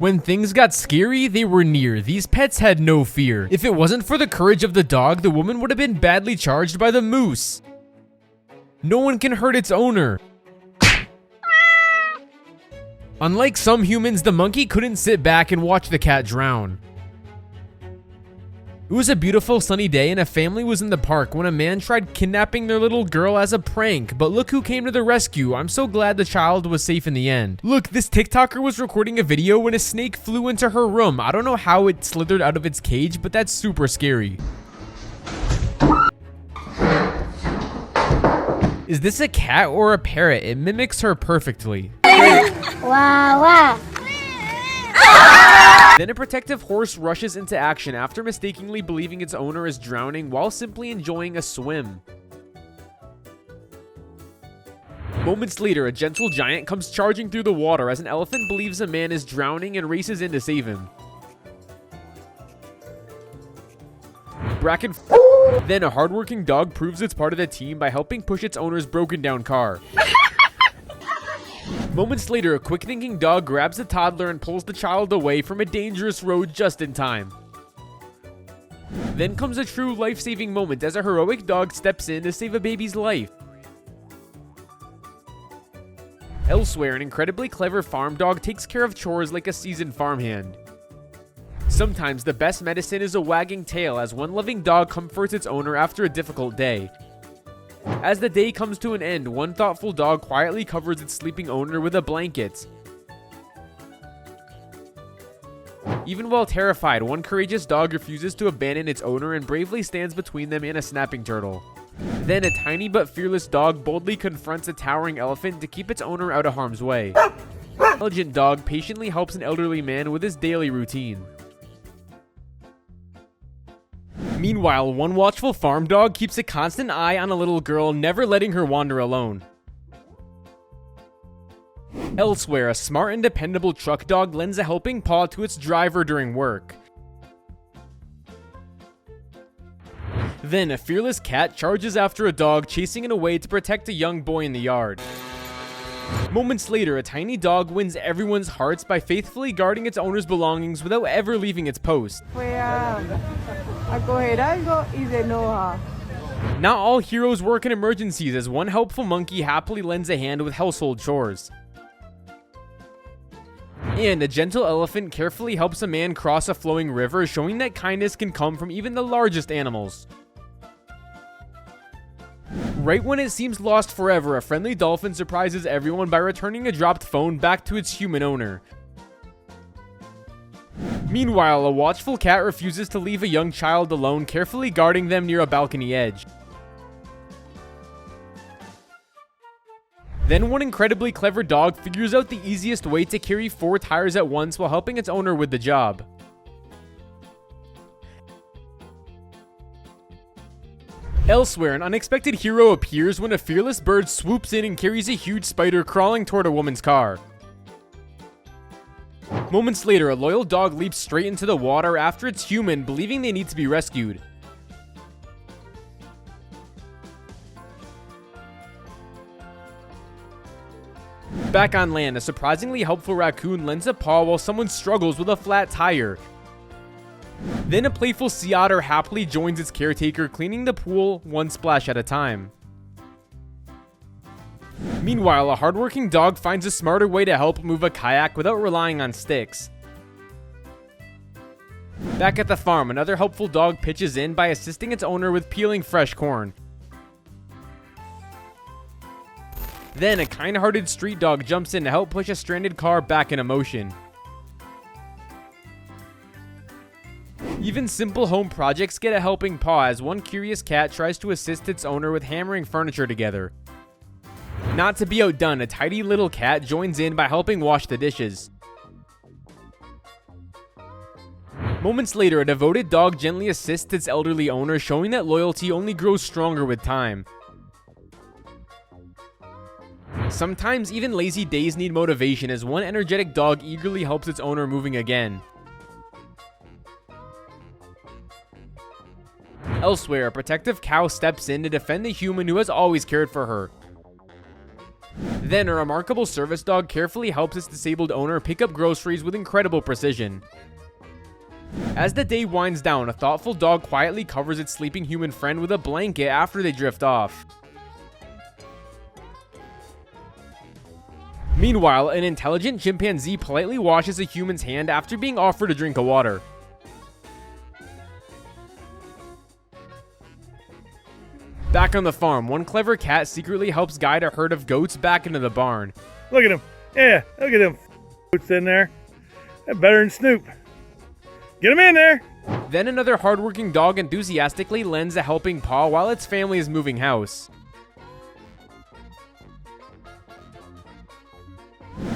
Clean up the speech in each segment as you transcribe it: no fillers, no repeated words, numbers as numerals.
When things got scary, they were near. These pets had no fear. If it wasn't for the courage of the dog, the woman would have been badly charged by the moose. No one can hurt its owner. Unlike some humans, the monkey couldn't sit back and watch the cat drown. It was a beautiful sunny day and a family was in the park when a man tried kidnapping their little girl as a prank, but look who came to the rescue. I'm so glad the child was safe in the end. Look, this TikToker was recording a video when a snake flew into her room. I don't know how it slithered out of its cage, but that's super scary. Is this a cat or a parrot? It mimics her perfectly. Wow, wow. Then a protective horse rushes into action after mistakenly believing its owner is drowning while simply enjoying a swim. Moments later, a gentle giant comes charging through the water as an elephant believes a man is drowning and races in to save him. Then a hardworking dog proves it's part of the team by helping push its owner's broken down car. Moments later, a quick-thinking dog grabs the toddler and pulls the child away from a dangerous road just in time. Then comes a true life-saving moment as a heroic dog steps in to save a baby's life. Elsewhere, an incredibly clever farm dog takes care of chores like a seasoned farmhand. Sometimes the best medicine is a wagging tail as one loving dog comforts its owner after a difficult day. As the day comes to an end, one thoughtful dog quietly covers its sleeping owner with a blanket. Even while terrified, one courageous dog refuses to abandon its owner and bravely stands between them and a snapping turtle. Then a tiny but fearless dog boldly confronts a towering elephant to keep its owner out of harm's way. An intelligent dog patiently helps an elderly man with his daily routine. Meanwhile, one watchful farm dog keeps a constant eye on a little girl, never letting her wander alone. Elsewhere, a smart and dependable truck dog lends a helping paw to its driver during work. Then, a fearless cat charges after a dog, chasing it away to protect a young boy in the yard. Moments later, a tiny dog wins everyone's hearts by faithfully guarding its owner's belongings without ever leaving its post. Not all heroes work in emergencies, as one helpful monkey happily lends a hand with household chores. And a gentle elephant carefully helps a man cross a flowing river, showing that kindness can come from even the largest animals. Right when it seems lost forever, a friendly dolphin surprises everyone by returning a dropped phone back to its human owner. Meanwhile, a watchful cat refuses to leave a young child alone, carefully guarding them near a balcony edge. Then one incredibly clever dog figures out the easiest way to carry 4 tires at once while helping its owner with the job. Elsewhere, an unexpected hero appears when a fearless bird swoops in and carries a huge spider crawling toward a woman's car. Moments later, a loyal dog leaps straight into the water after its human, believing they need to be rescued. Back on land, a surprisingly helpful raccoon lends a paw while someone struggles with a flat tire. Then a playful sea otter happily joins its caretaker, cleaning the pool one splash at a time. Meanwhile, a hardworking dog finds a smarter way to help move a kayak without relying on sticks. Back at the farm, another helpful dog pitches in by assisting its owner with peeling fresh corn. Then a kind-hearted street dog jumps in to help push a stranded car back into motion. Even simple home projects get a helping paw as one curious cat tries to assist its owner with hammering furniture together. Not to be outdone, a tidy little cat joins in by helping wash the dishes. Moments later, a devoted dog gently assists its elderly owner, showing that loyalty only grows stronger with time. Sometimes even lazy days need motivation, as one energetic dog eagerly helps its owner moving again. Elsewhere, a protective cow steps in to defend the human who has always cared for her. Then a remarkable service dog carefully helps its disabled owner pick up groceries with incredible precision. As the day winds down, a thoughtful dog quietly covers its sleeping human friend with a blanket after they drift off. Meanwhile, an intelligent chimpanzee politely washes a human's hand after being offered a drink of water. Back on the farm, one clever cat secretly helps guide a herd of goats back into the barn. Look at him. Yeah, look at them goats in there. They're better than Snoop. Get him in there. Then another hardworking dog enthusiastically lends a helping paw while its family is moving house.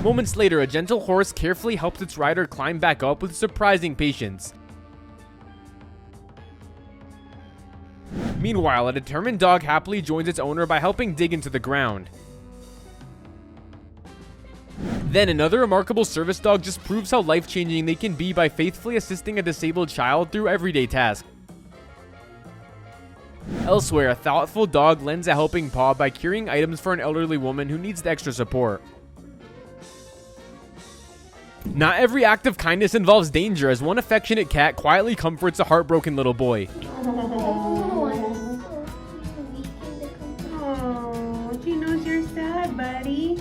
Moments later, a gentle horse carefully helps its rider climb back up with surprising patience. Meanwhile, a determined dog happily joins its owner by helping dig into the ground. Then another remarkable service dog just proves how life-changing they can be by faithfully assisting a disabled child through everyday tasks. Elsewhere, a thoughtful dog lends a helping paw by carrying items for an elderly woman who needs the extra support. Not every act of kindness involves danger, as one affectionate cat quietly comforts a heartbroken little boy. Oh, she knows you're sad, buddy.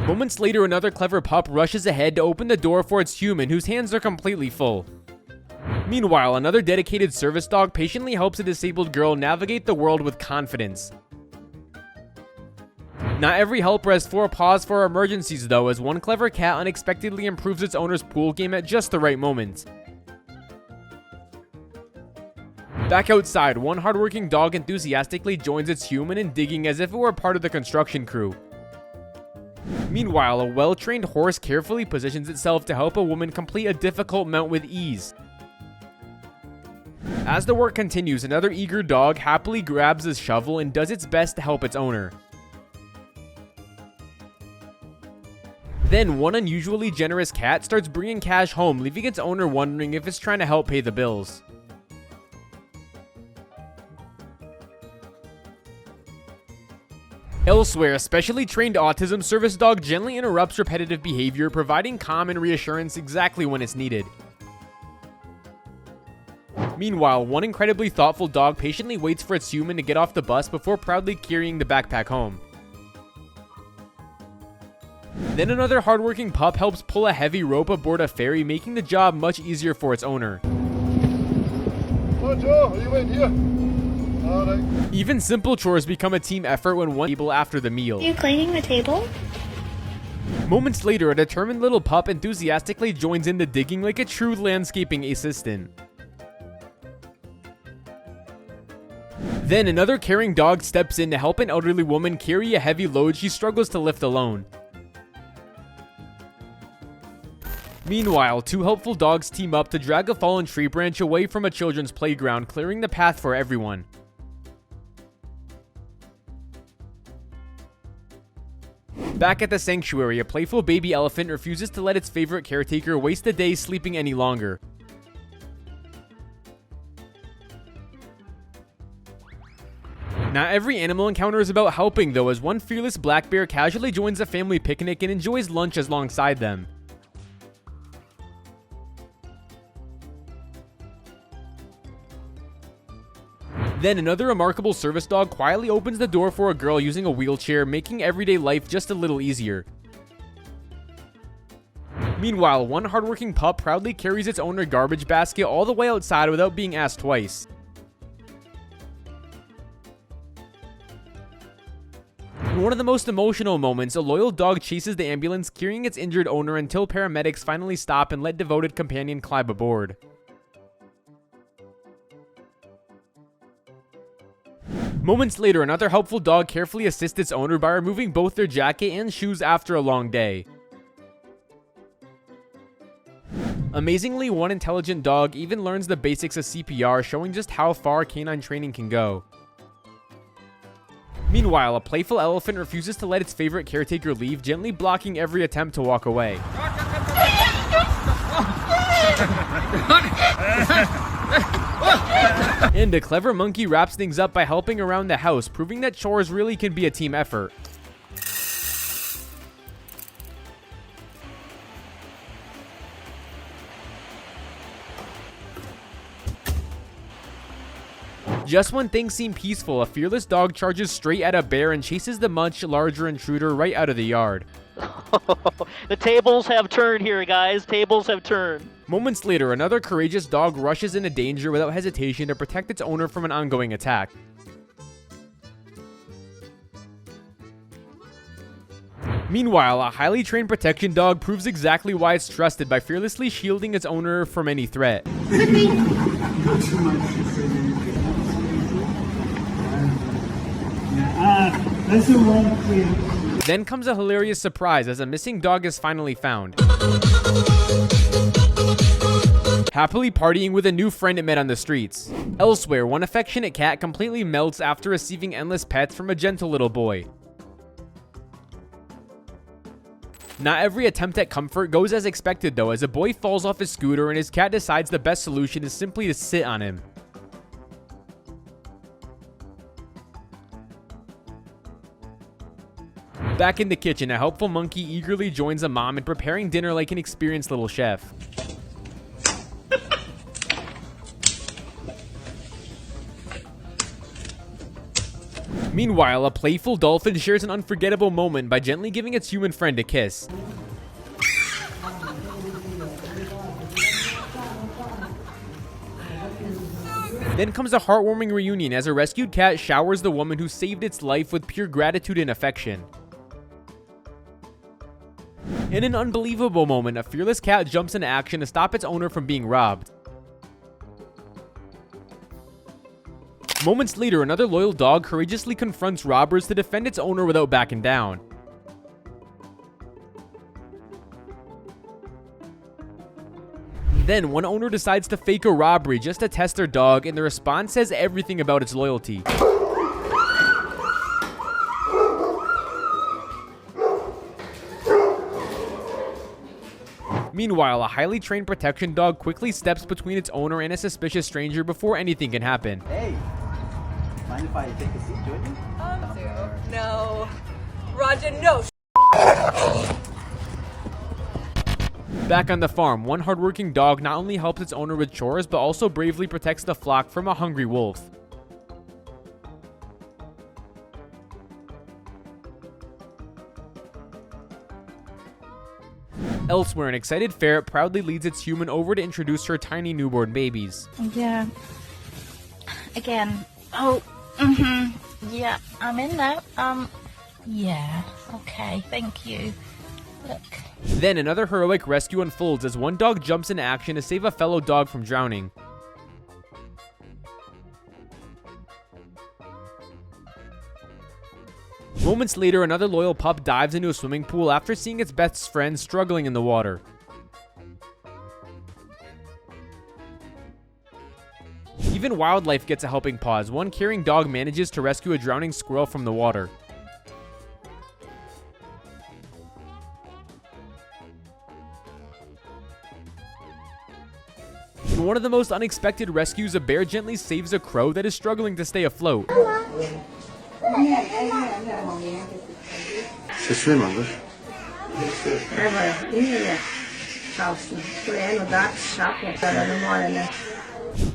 Moments later, another clever pup rushes ahead to open the door for its human, whose hands are completely full. Meanwhile, another dedicated service dog patiently helps a disabled girl navigate the world with confidence. Not every helper has 4 paws for emergencies though, as one clever cat unexpectedly improves its owner's pool game at just the right moment. Back outside, one hardworking dog enthusiastically joins its human in digging as if it were part of the construction crew. Meanwhile, a well-trained horse carefully positions itself to help a woman complete a difficult mount with ease. As the work continues, another eager dog happily grabs a shovel and does its best to help its owner. Then, one unusually generous cat starts bringing cash home, leaving its owner wondering if it's trying to help pay the bills. Elsewhere, a specially trained autism service dog gently interrupts repetitive behavior, providing calm and reassurance exactly when it's needed. Meanwhile, one incredibly thoughtful dog patiently waits for its human to get off the bus before proudly carrying the backpack home. Then another hardworking pup helps pull a heavy rope aboard a ferry, making the job much easier for its owner. Oh, Joe, are you in here? All right. Even simple chores become a team effort when one table after the meal. Are you cleaning the table? Moments later, a determined little pup enthusiastically joins in the digging like a true landscaping assistant. Then another caring dog steps in to help an elderly woman carry a heavy load she struggles to lift alone. Meanwhile, 2 helpful dogs team up to drag a fallen tree branch away from a children's playground, clearing the path for everyone. Back at the sanctuary, a playful baby elephant refuses to let its favorite caretaker waste the day sleeping any longer. Not every animal encounter is about helping though, as one fearless black bear casually joins a family picnic and enjoys lunch alongside them. Then another remarkable service dog quietly opens the door for a girl using a wheelchair, making everyday life just a little easier. Meanwhile, one hardworking pup proudly carries its owner garbage basket all the way outside without being asked twice. In one of the most emotional moments, a loyal dog chases the ambulance carrying its injured owner until paramedics finally stop and let devoted companion climb aboard. Moments later, another helpful dog carefully assists its owner by removing both their jacket and shoes after a long day. Amazingly, one intelligent dog even learns the basics of CPR, showing just how far canine training can go. Meanwhile, a playful elephant refuses to let its favorite caretaker leave, gently blocking every attempt to walk away. And a clever monkey wraps things up by helping around the house, proving that chores really can be a team effort. Just when things seem peaceful, a fearless dog charges straight at a bear and chases the much larger intruder right out of the yard. The tables have turned here, guys. Tables have turned. Moments later, another courageous dog rushes into danger without hesitation to protect its owner from an ongoing attack. Meanwhile, a highly trained protection dog proves exactly why it's trusted by fearlessly shielding its owner from any threat. Then comes a hilarious surprise as a missing dog is finally found. Happily partying with a new friend it met on the streets. Elsewhere, one affectionate cat completely melts after receiving endless pets from a gentle little boy. Not every attempt at comfort goes as expected though, as a boy falls off his scooter and his cat decides the best solution is simply to sit on him. Back in the kitchen, a helpful monkey eagerly joins a mom in preparing dinner like an experienced little chef. Meanwhile, a playful dolphin shares an unforgettable moment by gently giving its human friend a kiss. Then comes a heartwarming reunion as a rescued cat showers the woman who saved its life with pure gratitude and affection. In an unbelievable moment, a fearless cat jumps into action to stop its owner from being robbed. Moments later, another loyal dog courageously confronts robbers to defend its owner without backing down. Then, one owner decides to fake a robbery just to test their dog, and the response says everything about its loyalty. Meanwhile, a highly trained protection dog quickly steps between its owner and a suspicious stranger before anything can happen. Hey, mind if I take a seat, Jordan? No. Roger, no. Back on the farm, one hardworking dog not only helps its owner with chores, but also bravely protects the flock from a hungry wolf. Elsewhere, an excited ferret proudly leads its human over to introduce her tiny newborn babies. Yeah. Again. Oh, yeah, I'm in now. Yeah, okay, thank you. Look. Then another heroic rescue unfolds as one dog jumps into action to save a fellow dog from drowning. Moments later, another loyal pup dives into a swimming pool after seeing its best friend struggling in the water. Even wildlife gets a helping paw as one caring dog manages to rescue a drowning squirrel from the water. In one of the most unexpected rescues, a bear gently saves a crow that is struggling to stay afloat.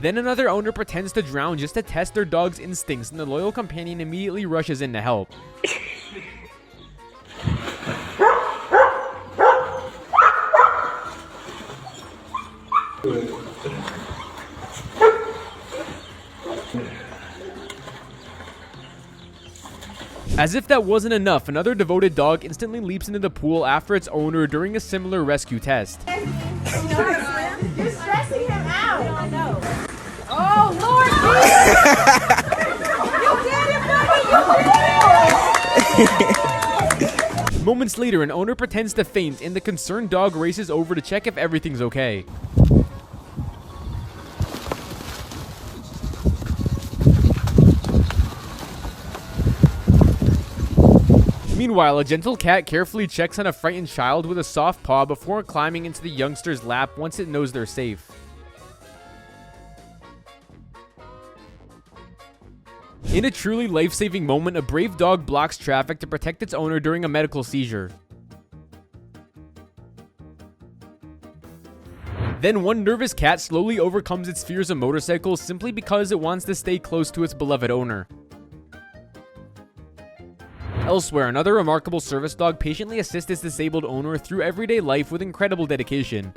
Then another owner pretends to drown just to test their dog's instincts, and the loyal companion immediately rushes in to help. As if that wasn't enough, another devoted dog instantly leaps into the pool after its owner during a similar rescue test. You're stressing him out. No. Oh, Lord. You did it, buddy. Moments later, an owner pretends to faint, and the concerned dog races over to check if everything's okay. Meanwhile, a gentle cat carefully checks on a frightened child with a soft paw before climbing into the youngster's lap once it knows they're safe. In a truly life-saving moment, a brave dog blocks traffic to protect its owner during a medical seizure. Then one nervous cat slowly overcomes its fears of motorcycles simply because it wants to stay close to its beloved owner. Elsewhere, another remarkable service dog patiently assists its disabled owner through everyday life with incredible dedication.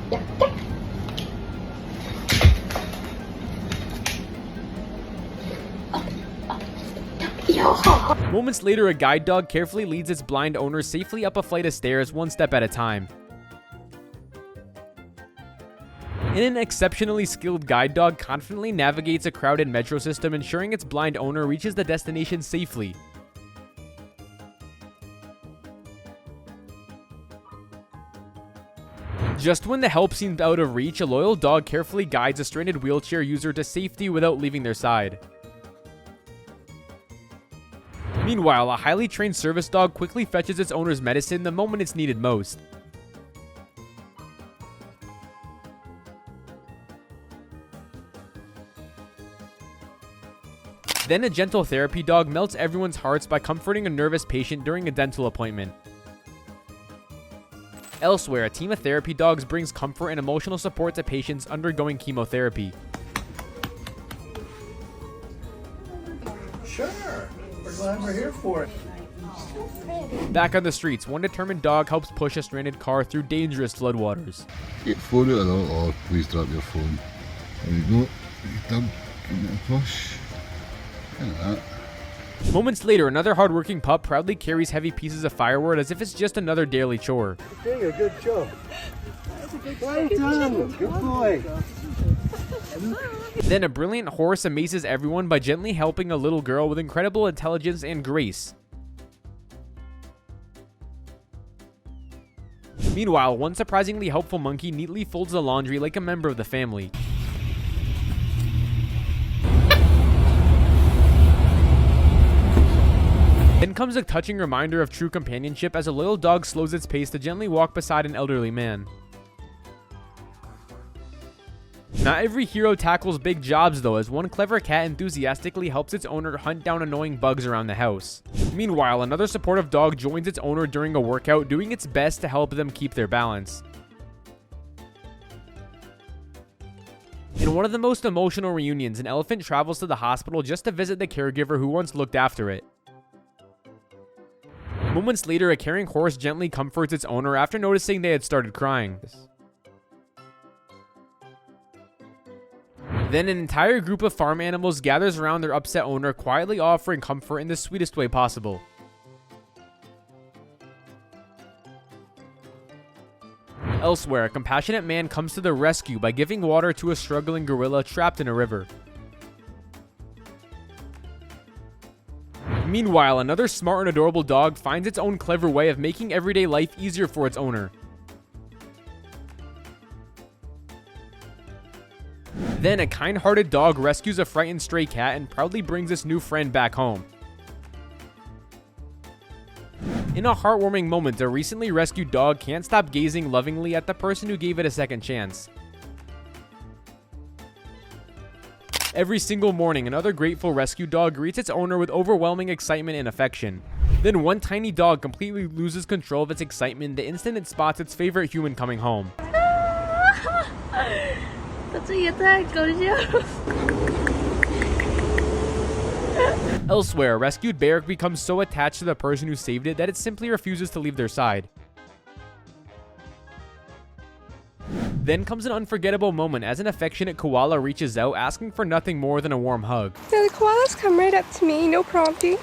Moments later, a guide dog carefully leads its blind owner safely up a flight of stairs, one step at a time. And an exceptionally skilled guide dog confidently navigates a crowded metro system, ensuring its blind owner reaches the destination safely. Just when the help seems out of reach, a loyal dog carefully guides a stranded wheelchair user to safety without leaving their side. Meanwhile, a highly trained service dog quickly fetches its owner's medicine the moment it's needed most. Then a gentle therapy dog melts everyone's hearts by comforting a nervous patient during a dental appointment. Elsewhere, a team of therapy dogs brings comfort and emotional support to patients undergoing chemotherapy. Sure. We're glad we're here for it. Back on the streets, one determined dog helps push a stranded car through dangerous floodwaters. Get phone out and all. Oh, please drop your phone. There you go. Doug, give it a push. Look at that. Moments later, another hardworking pup proudly carries heavy pieces of firewood as if it's just another daily chore. Doing a good job. Well done. Good boy. Then a brilliant horse amazes everyone by gently helping a little girl with incredible intelligence and grace. Meanwhile, one surprisingly helpful monkey neatly folds the laundry like a member of the family. Then comes a touching reminder of true companionship as a loyal dog slows its pace to gently walk beside an elderly man. Not every hero tackles big jobs though, as one clever cat enthusiastically helps its owner hunt down annoying bugs around the house. Meanwhile, another supportive dog joins its owner during a workout, doing its best to help them keep their balance. In one of the most emotional reunions, an elephant travels to the hospital just to visit the caregiver who once looked after it. Moments later, a caring horse gently comforts its owner after noticing they had started crying. Then an entire group of farm animals gathers around their upset owner, quietly offering comfort in the sweetest way possible. Elsewhere, a compassionate man comes to the rescue by giving water to a struggling gorilla trapped in a river. Meanwhile, another smart and adorable dog finds its own clever way of making everyday life easier for its owner. Then a kind-hearted dog rescues a frightened stray cat and proudly brings its new friend back home. In a heartwarming moment, a recently rescued dog can't stop gazing lovingly at the person who gave it a second chance. Every single morning, another grateful rescue dog greets its owner with overwhelming excitement and affection. Then one tiny dog completely loses control of its excitement the instant it spots its favorite human coming home. Elsewhere, a rescued bear becomes so attached to the person who saved it that it simply refuses to leave their side. Then comes an unforgettable moment as an affectionate koala reaches out, asking for nothing more than a warm hug. So the koalas come right up to me, no prompting.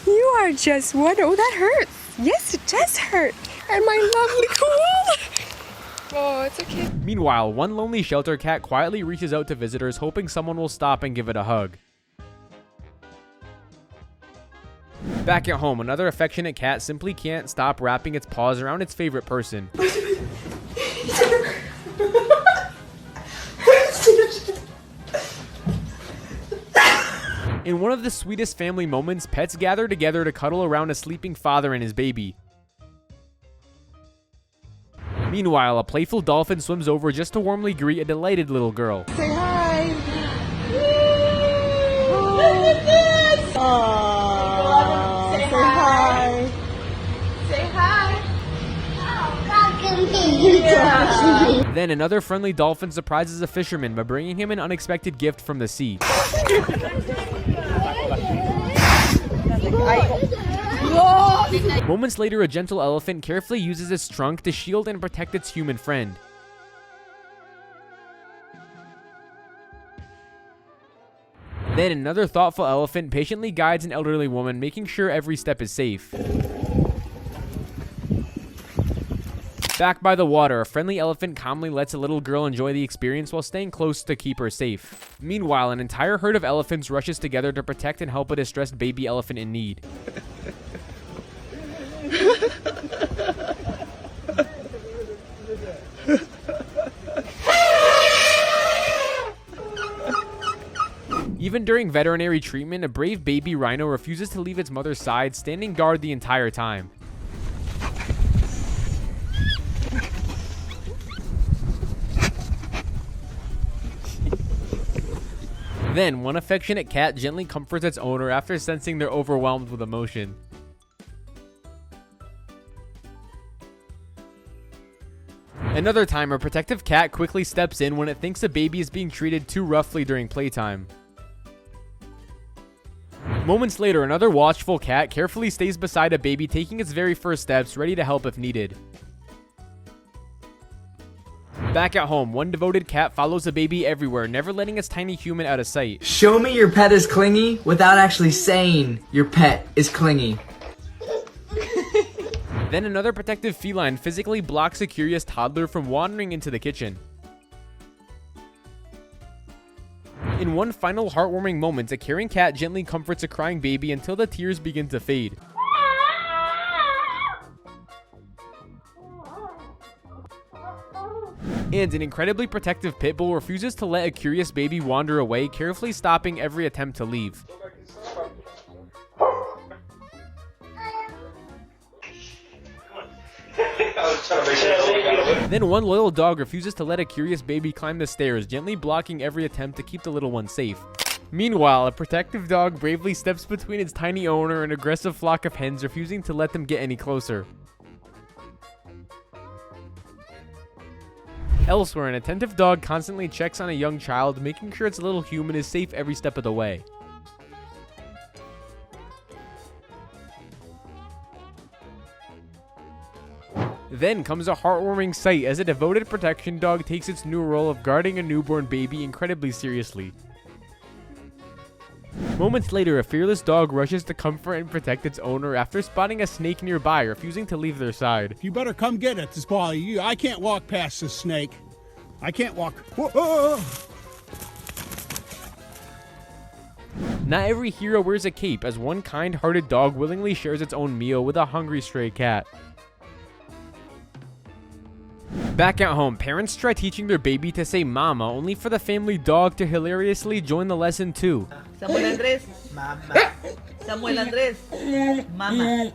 You are just one. Oh, that hurts. Yes, it does hurt. And my lovely koala. Oh, it's okay. Meanwhile, one lonely shelter cat quietly reaches out to visitors, hoping someone will stop and give it a hug. Back at home, another affectionate cat simply can't stop wrapping its paws around its favorite person. In one of the sweetest family moments, pets gather together to cuddle around a sleeping father and his baby. Meanwhile, a playful dolphin swims over just to warmly greet a delighted little girl. Say hi. Look at this! Say hi. Say hi. Oh, welcome here. Then another friendly dolphin surprises a fisherman by bringing him an unexpected gift from the sea. Moments later, a gentle elephant carefully uses its trunk to shield and protect its human friend. Then another thoughtful elephant patiently guides an elderly woman, making sure every step is safe. Back by the water, a friendly elephant calmly lets a little girl enjoy the experience while staying close to keep her safe. Meanwhile, an entire herd of elephants rushes together to protect and help a distressed baby elephant in need. Even during veterinary treatment, a brave baby rhino refuses to leave its mother's side, standing guard the entire time. Then, one affectionate cat gently comforts its owner after sensing they're overwhelmed with emotion. Another time, a protective cat quickly steps in when it thinks a baby is being treated too roughly during playtime. Moments later, another watchful cat carefully stays beside a baby taking its very first steps, ready to help if needed. Back at home, one devoted cat follows a baby everywhere, never letting its tiny human out of sight. Show me your pet is clingy without actually saying your pet is clingy. Then another protective feline physically blocks a curious toddler from wandering into the kitchen. In one final heartwarming moment, a caring cat gently comforts a crying baby until the tears begin to fade. And an incredibly protective pit bull refuses to let a curious baby wander away, carefully stopping every attempt to leave. Then one loyal dog refuses to let a curious baby climb the stairs, gently blocking every attempt to keep the little one safe. Meanwhile, a protective dog bravely steps between its tiny owner and an aggressive flock of hens, refusing to let them get any closer. Elsewhere, an attentive dog constantly checks on a young child, making sure its little human is safe every step of the way. Then comes a heartwarming sight as a devoted protection dog takes its new role of guarding a newborn baby incredibly seriously. Moments later, a fearless dog rushes to comfort and protect its owner after spotting a snake nearby, refusing to leave their side. You better come get it, Polly. I can't walk past this snake. I can't walk. Whoa. Not every hero wears a cape, as one kind-hearted dog willingly shares its own meal with a hungry stray cat. Back at home, parents try teaching their baby to say mama, only for the family dog to hilariously join the lesson too. Samuel Andrés, mama. Samuel Andrés, mama.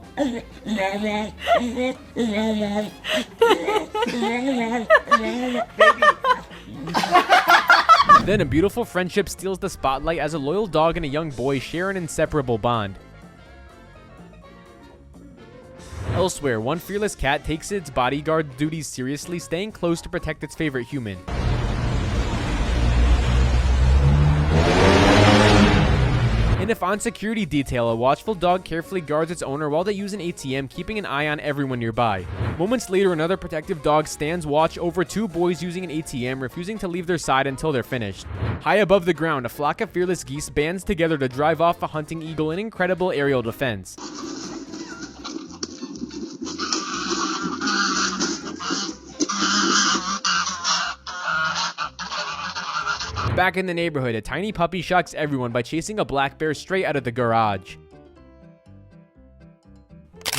Then a beautiful friendship steals the spotlight as a loyal dog and a young boy share an inseparable bond. Elsewhere, one fearless cat takes its bodyguard duties seriously, staying close to protect its favorite human. In a fond security detail, a watchful dog carefully guards its owner while they use an ATM, keeping an eye on everyone nearby. Moments later, another protective dog stands watch over two boys using an ATM, refusing to leave their side until they're finished. High above the ground, a flock of fearless geese bands together to drive off a hunting eagle in incredible aerial defense. Back in the neighborhood, a tiny puppy shocks everyone by chasing a black bear straight out of the garage.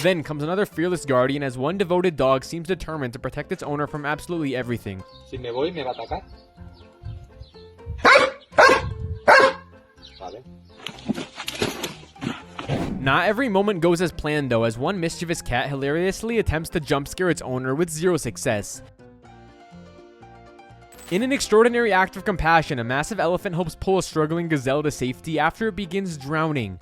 Then comes another fearless guardian as one devoted dog seems determined to protect its owner from absolutely everything. Si me voy, me va a atacar. Vale. Not every moment goes as planned though, as one mischievous cat hilariously attempts to jump scare its owner with zero success. In an extraordinary act of compassion, a massive elephant helps pull a struggling gazelle to safety after it begins drowning.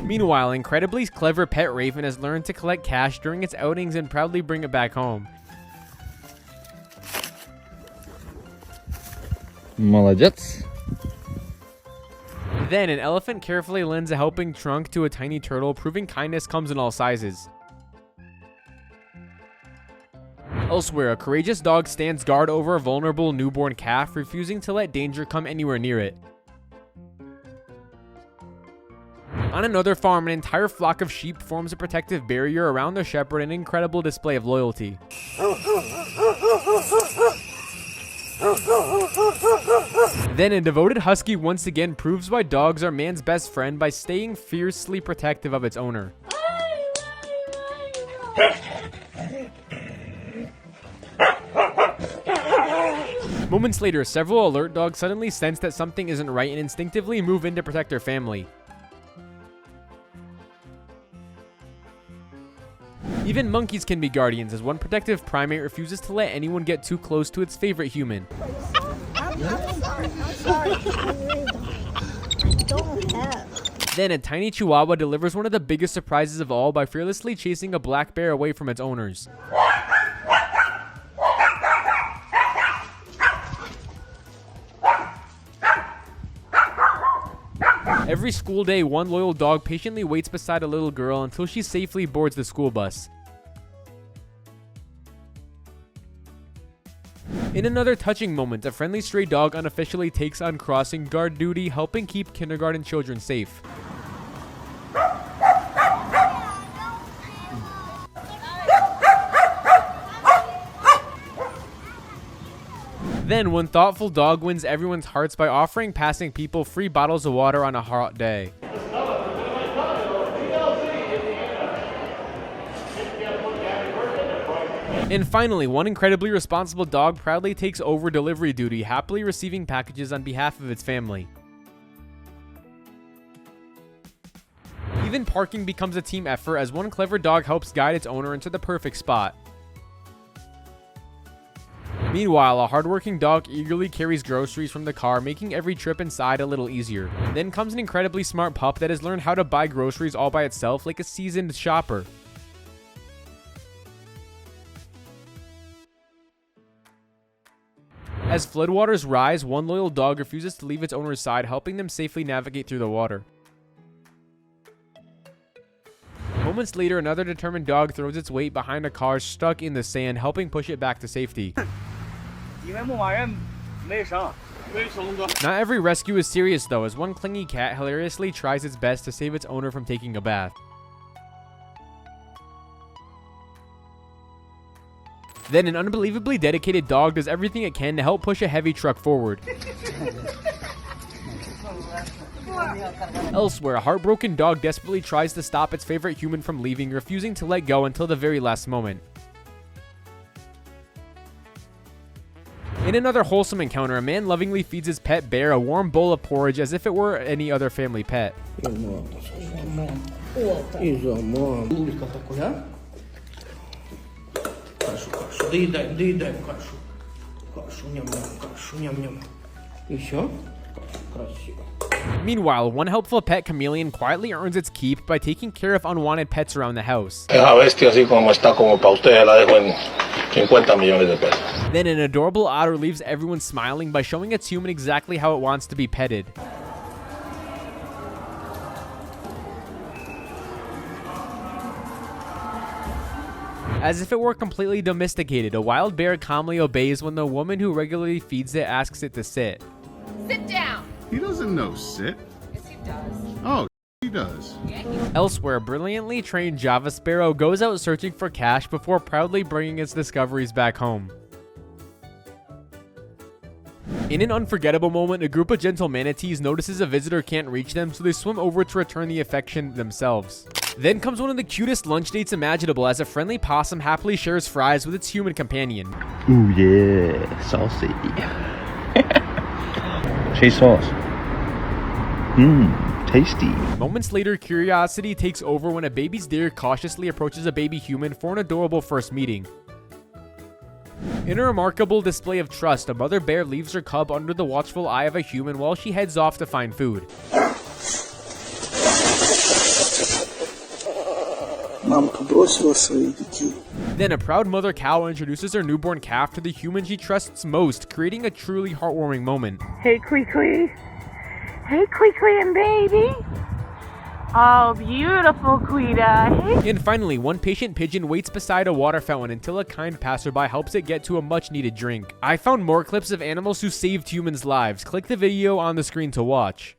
Meanwhile, incredibly clever pet Raven has learned to collect cash during its outings and proudly bring it back home. Молодец. Then, an elephant carefully lends a helping trunk to a tiny turtle, proving kindness comes in all sizes. Elsewhere, a courageous dog stands guard over a vulnerable newborn calf, refusing to let danger come anywhere near it. On another farm, an entire flock of sheep forms a protective barrier around the shepherd, an incredible display of loyalty. Then a devoted husky once again proves why dogs are man's best friend by staying fiercely protective of its owner. Moments later, several alert dogs suddenly sense that something isn't right and instinctively move in to protect their family. Even monkeys can be guardians, as one protective primate refuses to let anyone get too close to its favorite human. Then a tiny chihuahua delivers one of the biggest surprises of all by fearlessly chasing a black bear away from its owners. Every school day, one loyal dog patiently waits beside a little girl until she safely boards the school bus. In another touching moment, a friendly stray dog unofficially takes on crossing guard duty, helping keep kindergarten children safe. Then, one thoughtful dog wins everyone's hearts by offering passing people free bottles of water on a hot day. And finally, one incredibly responsible dog proudly takes over delivery duty, happily receiving packages on behalf of its family. Even parking becomes a team effort as one clever dog helps guide its owner into the perfect spot. Meanwhile, a hardworking dog eagerly carries groceries from the car, making every trip inside a little easier. Then comes an incredibly smart pup that has learned how to buy groceries all by itself like a seasoned shopper. As floodwaters rise, one loyal dog refuses to leave its owner's side, helping them safely navigate through the water. Moments later, another determined dog throws its weight behind a car stuck in the sand, helping push it back to safety. Not every rescue is serious though, as one clingy cat hilariously tries its best to save its owner from taking a bath. Then an unbelievably dedicated dog does everything it can to help push a heavy truck forward. Elsewhere, a heartbroken dog desperately tries to stop its favorite human from leaving, refusing to let go until the very last moment. In another wholesome encounter, a man lovingly feeds his pet bear a warm bowl of porridge as if it were any other family pet. Meanwhile, one helpful pet chameleon quietly earns its keep by taking care of unwanted pets around the house. Then an adorable otter leaves everyone smiling by showing its human exactly how it wants to be petted. As if it were completely domesticated, a wild bear calmly obeys when the woman who regularly feeds it asks it to sit. Sit down. He doesn't know sit. Yes, he does. Oh, he does. Elsewhere, a brilliantly trained Java Sparrow goes out searching for cash before proudly bringing its discoveries back home. In an unforgettable moment, a group of gentle manatees notices a visitor can't reach them, so they swim over to return the affection themselves. Then comes one of the cutest lunch dates imaginable as a friendly possum happily shares fries with its human companion. Ooh yeah, saucy. Cheese sauce. Tasty. Moments later, curiosity takes over when a baby's deer cautiously approaches a baby human for an adorable first meeting. In a remarkable display of trust, a mother bear leaves her cub under the watchful eye of a human while she heads off to find food. Мамка бросила своих детей. Then a proud mother cow introduces her newborn calf to the human she trusts most, creating a truly heartwarming moment. Hey, Kwee. Hey, Kwee and baby. Oh, beautiful, Quita. Hey. And finally, one patient pigeon waits beside a water fountain until a kind passerby helps it get to a much-needed drink. I found more clips of animals who saved humans' lives. Click the video on the screen to watch.